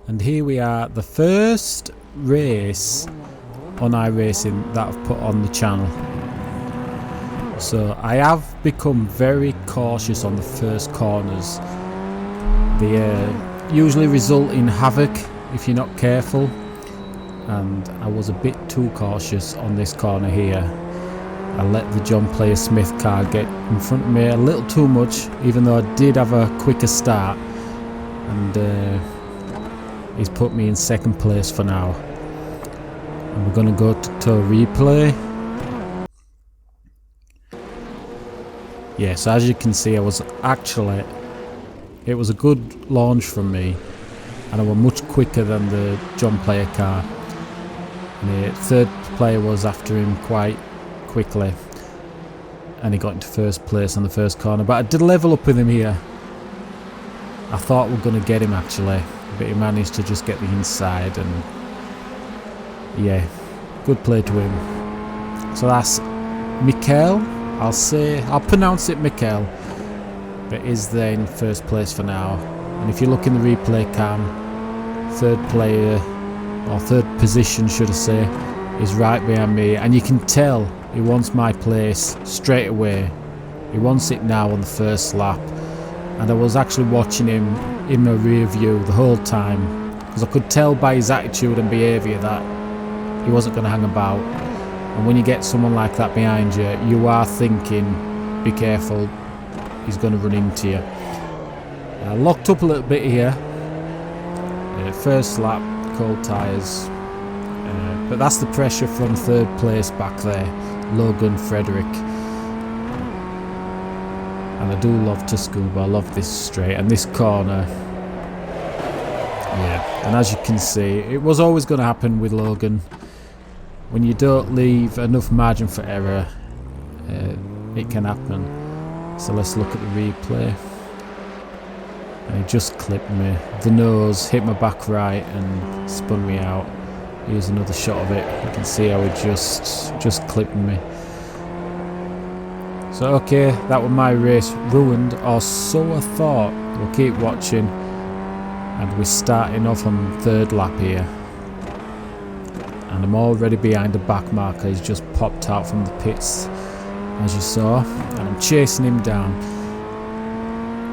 And here we are, the first race on iRacing that I've put on the channel. So I have become very cautious on the first corners. They usually result in havoc if you're not careful, and I was a bit too cautious on this corner here. I let the John Player Smith car get in front of me a little too much, even though I did have a quicker start, and he's put me in second place for now. And we're going to go to replay. Yes, as you can see, it was a good launch from me, and I was much quicker than the John Player car. And the third player was after him quite quickly, and he got into first place on the first corner. But I did level up with him here. I thought we were going to get him actually, but he managed to just get the inside, and yeah, good play to him. So that's Mikel. I'll pronounce it Mikel, but is there in first place for now. And if you look in the replay cam, third player, or third position should I say, is right behind me, and you can tell he wants my place straight away. He wants it now on the first lap. And I was actually watching him in my rear view the whole time, because I could tell by his attitude and behaviour that he wasn't going to hang about. And when you get someone like that behind you, you are thinking, be careful, he's going to run into you. Locked up a little bit here. First lap, cold tyres. But that's the pressure from third place back there, Logan Frederick. And I do love Tsukuba, I love this straight and this corner. Yeah, and as you can see, it was always going to happen with Logan. When you don't leave enough margin for error, it can happen. So let's look at the replay. And he just clipped me. The nose hit my back right and spun me out. Here's another shot of it. You can see how he just clipped me. So okay, that was my race ruined, or so I thought. We'll keep watching, and we're starting off on third lap here. And I'm already behind the back marker. He's just popped out from the pits, as you saw, and I'm chasing him down.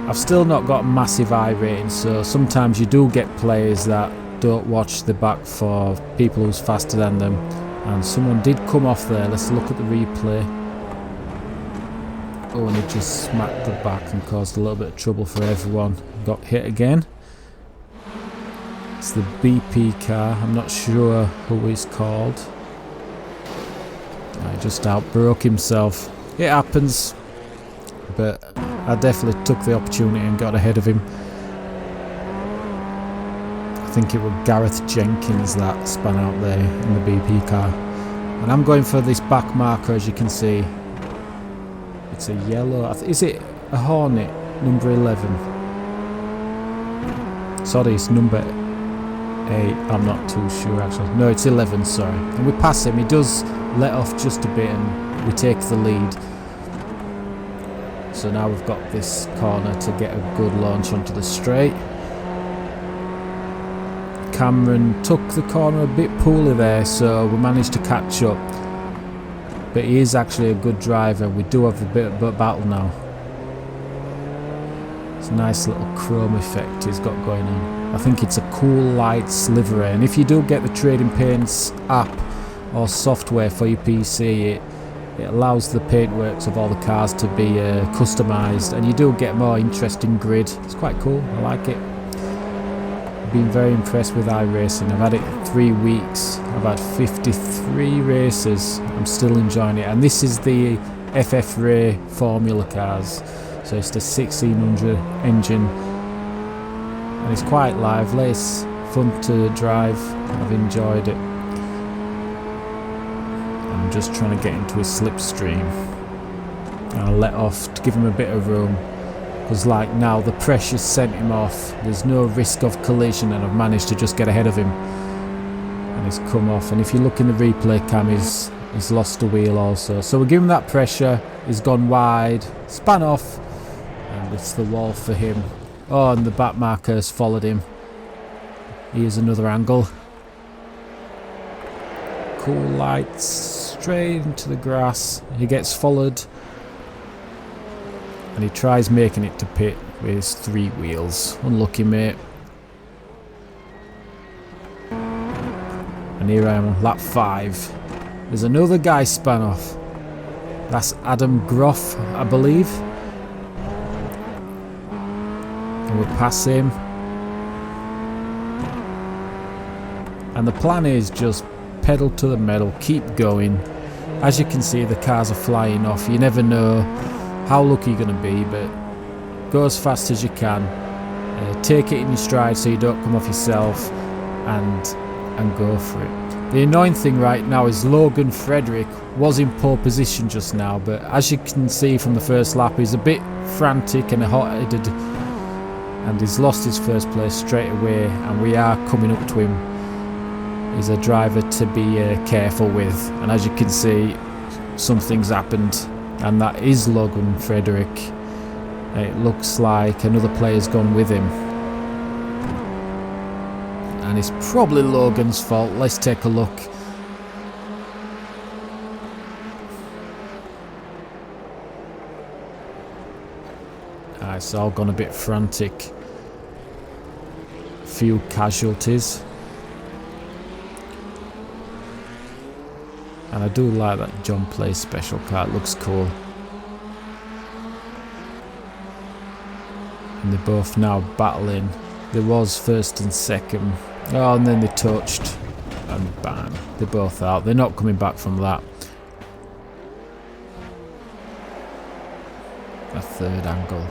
I've still not got a massive I rating, so sometimes you do get players that don't watch the back for people who's faster than them, and someone did come off there. Let's look at the replay. Oh, and he just smacked the back and caused a little bit of trouble for everyone. Got hit again. It's the BP car. I'm not sure who he's called. He just outbroke himself. It happens, but I definitely took the opportunity and got ahead of him. I think it was Gareth Jenkins that spun out there in the BP car. And I'm going for this back marker, as you can see. It's a yellow. Is it a Hornet? Number 11. Sorry, it's number 8. I'm not too sure actually. No, it's 11, sorry. And we pass him. He does let off just a bit and we take the lead. So now we've got this corner to get a good launch onto the straight. Cameron took the corner a bit poorly there, so we managed to catch up. But he is actually a good driver. We do have a bit of a battle now. It's a nice little chrome effect he's got going on. I think it's a cool lights livery, and if you do get the Trading Paints app or software for your PC, it allows the paintworks of all the cars to be customised, and you do get a more interesting grid. It's quite cool, I like it. I've been very impressed with iRacing. I've had it 3 weeks. I've had 53 races. I'm still enjoying it, and this is the FF Ray Formula cars. So it's the 1600 engine, and it's quite lively. It's fun to drive. I've enjoyed it. I'm just trying to get into his slipstream. I'll let off to give him a bit of room, because like now the pressure's sent him off. There's no risk of collision, and I've managed to just get ahead of him. And he's come off, and if you look in the replay cam, he's lost the wheel also. So we're giving that pressure. He's gone wide, span off, and it's the wall for him. Oh, and the back marker has followed him. Here's another angle. Cool lights straight into the grass. He gets followed and he tries making it to pit with his 3 wheels. Unlucky, mate. And here I am on lap 5. There's another guy spun off. That's Adam Groff, I believe. And we'll pass him. And the plan is just pedal to the metal, keep going. As you can see, the cars are flying off. You never know how lucky you're going to be, but go as fast as you can. Take it in your stride so you don't come off yourself, and go for it. The annoying thing right now is Logan Frederick was in pole position just now, but as you can see from the first lap, he's a bit frantic and hot-headed, and he's lost his first place straight away, and we are coming up to him. He's a driver to be careful with, and as you can see, something's happened, and that is Logan Frederick. It looks like another player's gone with him, and it's probably Logan's fault. Let's take a look. It's all gone a bit frantic. Few casualties. And I do like that John Plays special car, it looks cool. And they're both now battling. There was first and second. Oh, and then they touched. And bang, they're both out. They're not coming back from that. A third angle.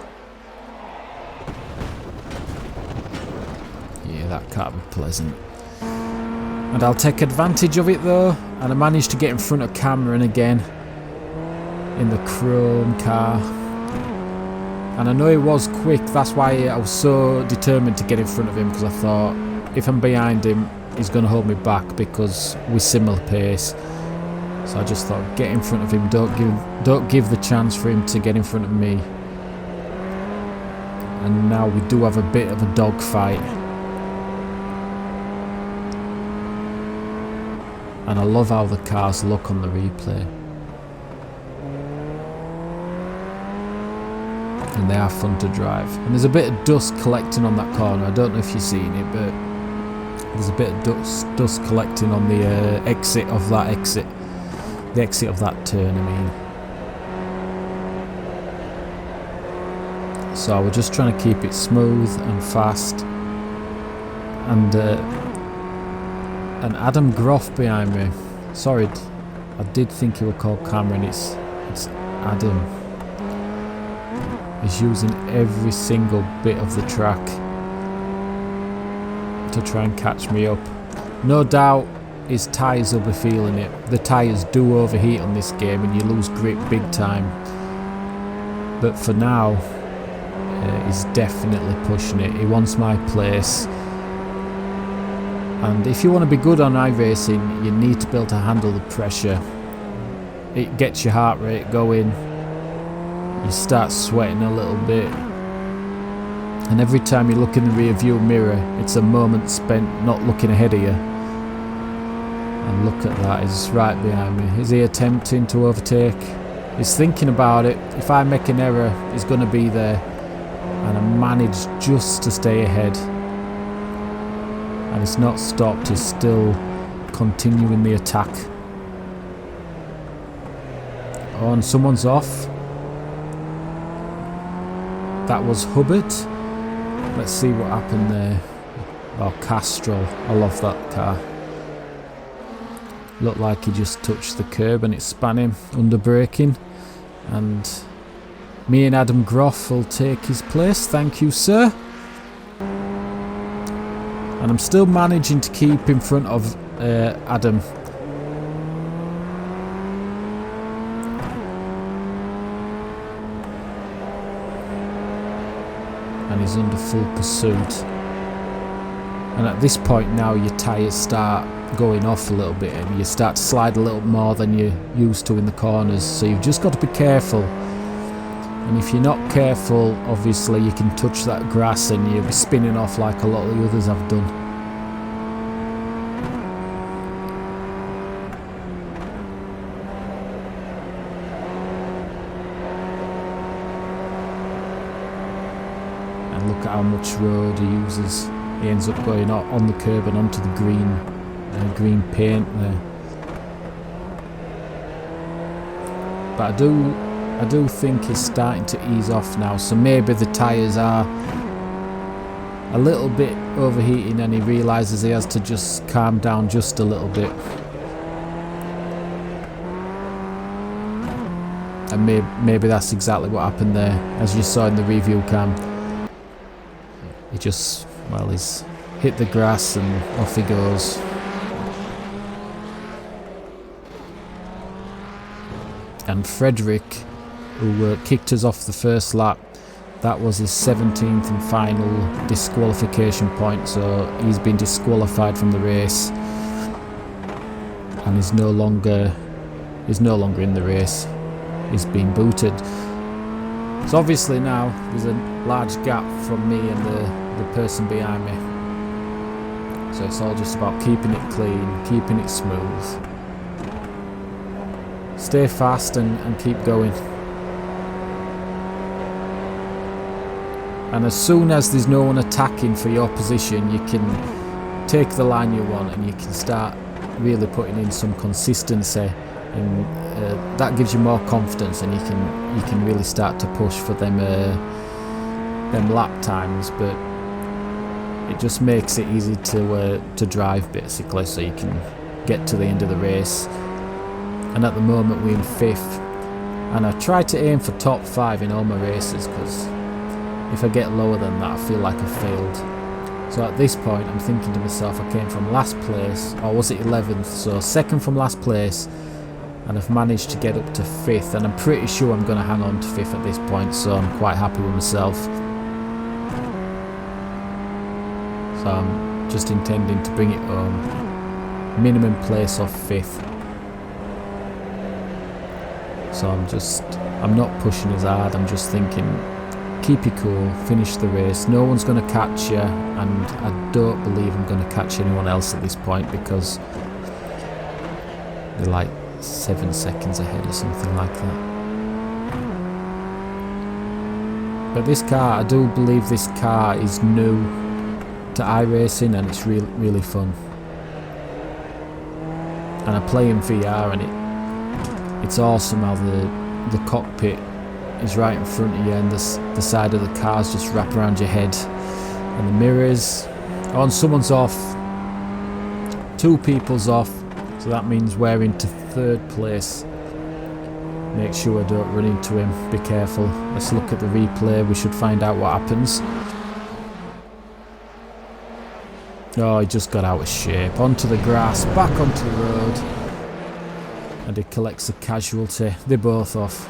Yeah, that can't be pleasant. And I'll take advantage of it though, and I managed to get in front of Cameron again in the chrome car. And I know he was quick, that's why I was so determined to get in front of him, because I thought if I'm behind him he's going to hold me back because we're similar pace. So I just thought, get in front of him, don't give the chance for him to get in front of me. And now we do have a bit of a dogfight. And I love how the cars look on the replay. And they are fun to drive. And there's a bit of dust collecting on that corner. I don't know if you've seen it, but there's a bit of dust collecting on the exit of that exit. The exit of that turn, I mean. So we're just trying to keep it smooth and fast. And Adam Groff behind me. Sorry, I did think he was called Cameron. It's Adam. He's using every single bit of the track to try and catch me up. No doubt his tyres will be feeling it. The tyres do overheat on this game and you lose grip big time. But for now, he's definitely pushing it. He wants my place. And if you want to be good on iRacing, you need to be able to handle the pressure. It gets your heart rate going. You start sweating a little bit. And every time you look in the rear view mirror, it's a moment spent not looking ahead of you. And look at that, he's right behind me. Is he attempting to overtake? He's thinking about it. If I make an error, he's going to be there. And I managed just to stay ahead. And it's not stopped, he's still continuing the attack. Oh, and someone's off. That was Hubbard. Let's see what happened there. Oh, Castrol. I love that car. Looked like he just touched the curb and it span him under braking. And me and Adam Groff will take his place. Thank you, sir. And I'm still managing to keep in front of Adam. And he's under full pursuit. And at this point now your tyres start going off a little bit and you start to slide a little more than you're used to in the corners. So you've just got to be careful. And if you're not careful, obviously you can touch that grass and you'll be spinning off like a lot of the others have done. how much road he uses. He ends up going on the curb and onto the green paint there. But I do think he's starting to ease off now, so maybe the tyres are a little bit overheating and he realises he has to just calm down just a little bit. And maybe that's exactly what happened there, as you saw in the review cam. He just, well, he's hit the grass and off he goes. And Frederick, who kicked us off the first lap, that was his 17th and final disqualification point, so he's been disqualified from the race and is no longer in the race. He's been booted. So obviously now there's a large gap from me and the person behind me. So it's all just about keeping it clean, keeping it smooth. Stay fast and keep going. And as soon as there's no one attacking for your position, you can take the line you want and you can start really putting in some consistency, and that gives you more confidence, and you can really start to push for them lap times. But it just makes it easy to drive, basically, so you can get to the end of the race. And at the moment we're in 5th, and I try to aim for top 5 in all my races, because if I get lower than that I feel like I failed. So at this point I'm thinking to myself, I came from last place, or was it 11th, so 2nd from last place, and I've managed to get up to 5th, and I'm pretty sure I'm going to hang on to 5th at this point, so I'm quite happy with myself. So I'm just intending to bring it home, minimum place off 5th. So I'm not pushing as hard, I'm just thinking, keep it cool, finish the race, no one's going to catch you, and I don't believe I'm going to catch anyone else at this point, because they're like 7 seconds ahead or something like that. But this car, I do believe this car is new to iRacing, and it's really fun. And I play in VR, and it's awesome how the cockpit is right in front of you, and the side of the cars just wrap around your head, and the mirrors. Oh, and someone's off. 2 people's off, so that means we're into 3rd place. Make sure I don't run into him, be careful. Let's look at the replay, we should find out what happens. Oh, he just got out of shape. Onto the grass, back onto the road. And he collects a casualty. They're both off.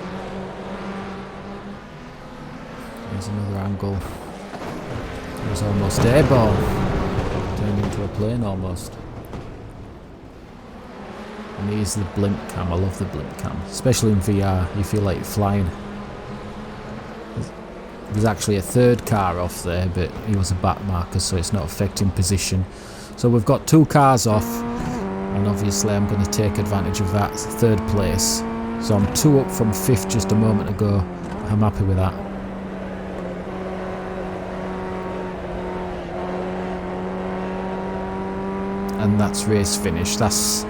There's another angle. It was almost airborne. Turned into a plane almost. And here's the blimp cam. I love the blimp cam. Especially in VR, you feel like you're flying. There's actually a 3rd car off there, but he was a back marker, so it's not affecting position. So we've got 2 cars off, and obviously I'm going to take advantage of that 3rd place. So I'm 2 up from 5th just a moment ago. I'm happy with that. And that's race finish. That's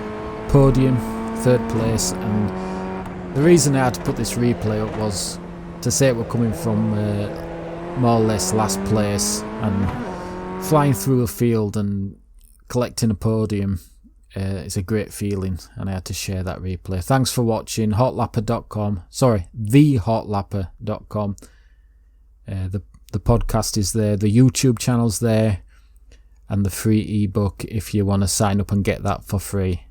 podium, 3rd place. And the reason I had to put this replay up was to say we're coming from more or less last place, and flying through a field and collecting a podium is a great feeling, and I had to share that replay. Thanks for watching. Hotlapper.com, sorry, thehotlapper.com. The podcast is there, the YouTube channel's there, and the free ebook if you want to sign up and get that for free.